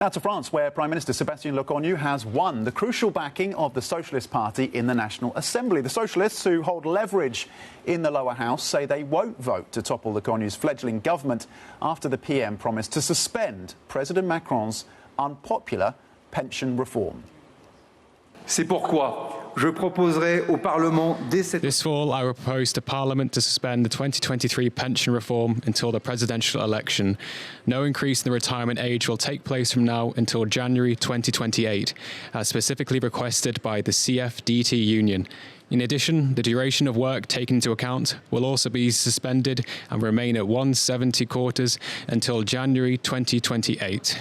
Now to France, where Prime Minister Sebastien Lecornu has won the crucial backing of the Socialist Party in the National Assembly. The Socialists, who hold leverage in the lower house, say they won't vote to topple Lecornu's fledgling government after the PM promised to suspend President Macron's unpopular pension reform. C'est pourquoi je proposerai au Parlement dès cette... This fall, I will propose to Parliament to suspend the 2023 pension reform until the presidential election. No increase in the retirement age will take place from now until January 2028, as specifically requested by the CFDT union. In addition, the duration of work taken into account will also be suspended and remain at 170 quarters until January 2028.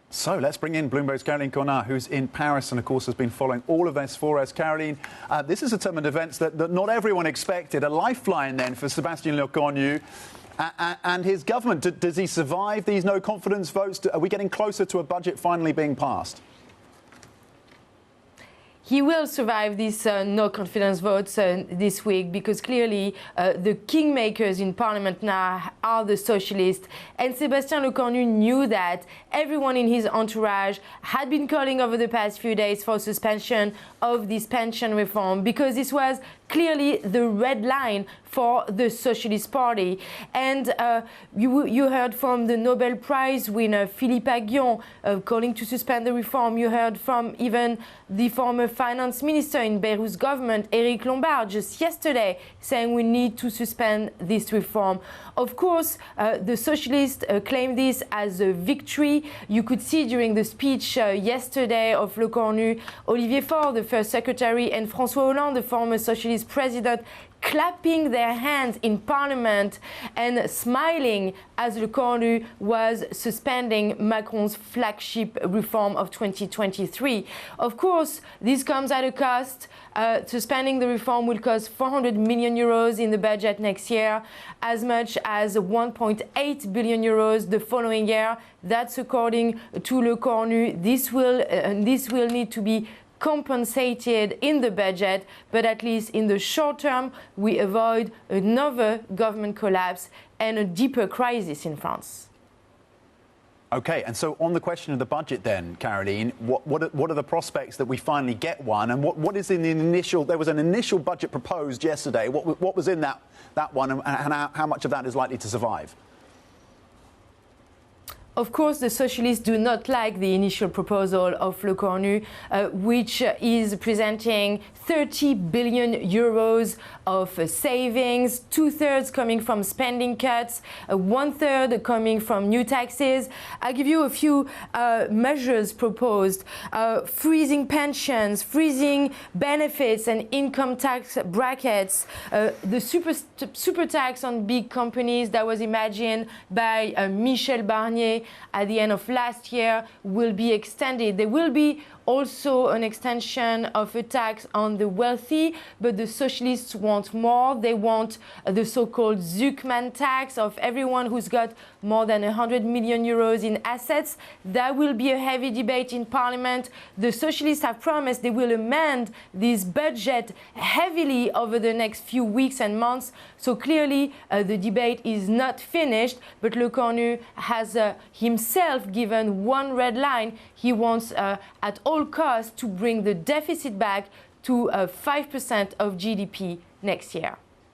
So let's bring in Bloomberg's Connan, who's in Paris and, of course, has been following all of this for us. Caroline, this is a turn of events that not everyone expected. A lifeline, then, for Sebastien Lecornu and his government. Does he survive these no-confidence votes? Are we getting closer to a budget finally being passed? He will survive these no-confidence votes this week, because clearly the kingmakers in Parliament now are the Socialists. And Sebastien Lecornu knew that. Everyone in his entourage had been calling over the past few days for suspension of this pension reform, because this was clearly the red line for the Socialist Party. And you heard from the Nobel Prize winner Philippe Aghion calling to suspend the reform. You heard from even the former finance minister in Bayrouth's government, Éric Lombard, just yesterday, saying we need to suspend this reform. Of course, the Socialists claim this as a victory. You could see during the speech yesterday of Lecornu, Olivier Faure, the first secretary, and François Hollande, the former Socialist president, clapping their hands in Parliament and smiling as Lecornu was suspending Macron's flagship reform of 2023. Of course, this comes at a cost. Suspending the reform will cost 400 million euros in the budget next year, as much as 1.8 billion euros the following year. That's according to Lecornu. This will need to be compensated in the budget, but at least in the short term, we avoid another government collapse and a deeper crisis in France. OK, and so on the question of the budget then, Caroline, what are the prospects that we finally get one? And what is in the initial... There was an initial budget proposed yesterday. What was in that one, and how much of that is likely to survive? Of course, the Socialists do not like the initial proposal of Lecornu, which is presenting 30 billion euros of savings, 2/3 coming from spending cuts, 1/3 coming from new taxes. I'll give you a few measures proposed. Freezing pensions, freezing benefits and income tax brackets, the super tax on big companies that was imagined by Michel Barnier at the end of last year will be extended. There will be also an extension of a tax on the wealthy, but the Socialists want more. They want the so-called Zuckman tax of everyone who's got more than 100 million euros in assets. That will be a heavy debate in Parliament. The Socialists have promised they will amend this budget heavily over the next few weeks and months. So clearly the debate is not finished, but Lecornu has himself given one red line. He wants at all costs to bring the deficit back to 5% of GDP next year.